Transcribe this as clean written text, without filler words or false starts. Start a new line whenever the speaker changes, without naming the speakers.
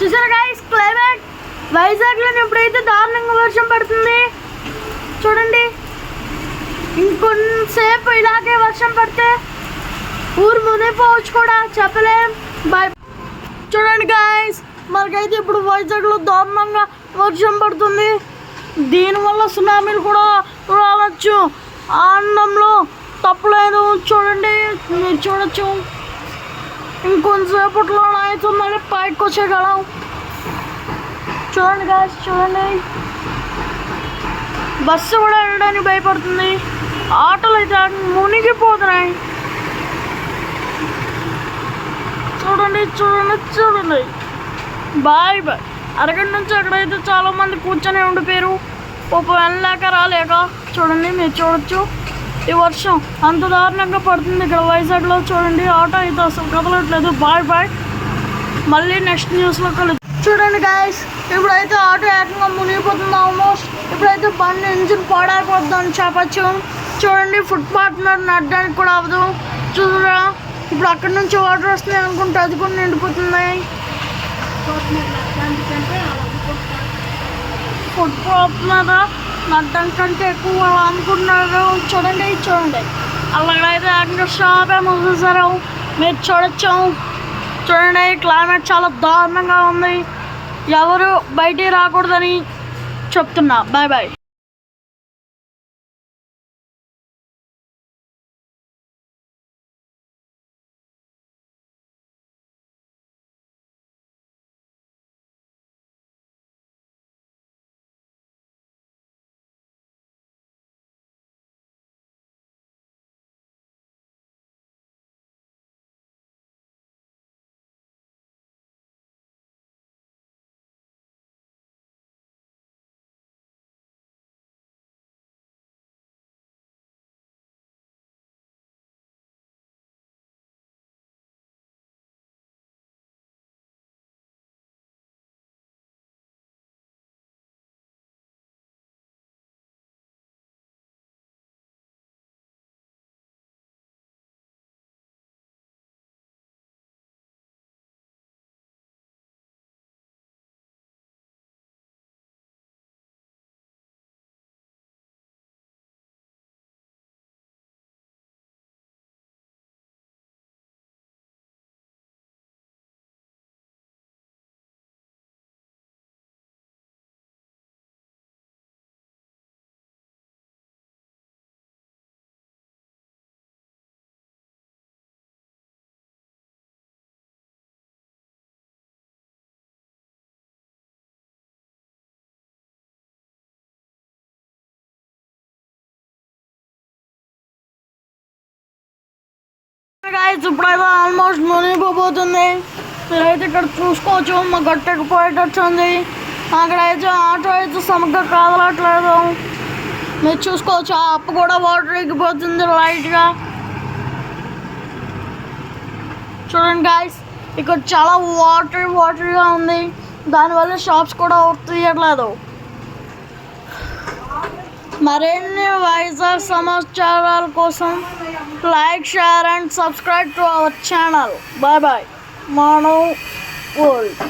చూసారా guys climate వైజాగ్లో ఎప్పుడైతే దారుణంగా వర్షం పడుతుంది చూడండి. ఇంకొంతసేపు ఇలాగే వర్షం పడితే ఊరు మునిగిపోవచ్చు కూడా చెప్పలేం. బాయ్. చూడండి గైస్ మనకైతే ఇప్పుడు వైజాగ్లో దారుణంగా వర్షం పడుతుంది. దీనివల్ల సునామీలు కూడా రావచ్చు. ఆనందంలో తప్పలేదు. చూడండి మీరు చూడొచ్చు. ఇంకొంతసేపట్లో అయితే మళ్ళీ పైకి వచ్చేయగలం. చూడండి గాయస్ చూడండి. బస్సు కూడా వెళ్ళడానికి భయపడుతుంది. ఆటోలు అయితే మునిగిపోతున్నాయి. చూడండి చూడండి చూడండి. Bye bye. అరగంట నుంచి అక్కడైతే చాలామంది కూర్చొని ఉండిపోయారు పాపం వెళ్ళలేక రాలేక. చూడండి మీరు చూడొచ్చు ఈ వర్షం అంత దారుణంగా పడుతుంది ఇక్కడ వైజాగ్లో. చూడండి ఆటో అయితే అసలు కదలట్లేదు. Bye bye. మళ్ళీ నెక్స్ట్ న్యూస్లో కలుద్దాం. చూడండి గాయస్ ఇప్పుడైతే ఆటో ఏకంగా మునిగిపోతుంది ఆల్మోస్ట్. ఇప్పుడైతే బండి ఇంజిన్ పాడైపోతుంది అని చెప్పచ్చు. చూడండి ఫుట్పాత్ మీద నడడానికి కూడా అవ్వదు. చూడరా ఇప్పుడు అక్కడి నుంచి వాటర్ వస్తున్నాయి అనుకుంటే అది కూడా నిండిపోతున్నాయి. ఫుట్పాత్ మీద నడడానికి కంటే ఎక్కువ అనుకుంటున్నారు. చూడండి చూడండి అలాగైతే ఏకంగా షాపే మూసేశారు. మీరు చూడొచ్చు. చూడండి క్లైమేట్ చాలా దారుణంగా ఉంది. ఎవరు బయటికి రాకూడదని చెప్తున్నా. Bye bye. ఇప్పుడైతే ఆల్మోస్ట్ మునిగిపోతుంది. మీరైతే ఇక్కడ చూసుకోవచ్చు. మా గట్టెకి పోయేటట్టు ఉంది. అక్కడైతే ఆటో అయితే సరిగ్గా కదలట్లేదు. మీరు చూసుకోవచ్చు. ఆ అప్పు కూడా వాటర్ ఎక్కిపోతుంది లైట్గా. చూడండి గాయస్ ఇక్కడ చాలా వాటర్గా ఉంది. దానివల్ల షాప్స్ కూడా తీయట్లేదు. మరిన్ని వైజాగ్ సమాచారాల కోసం like share and subscribe to our channel. Bye bye. Manav world.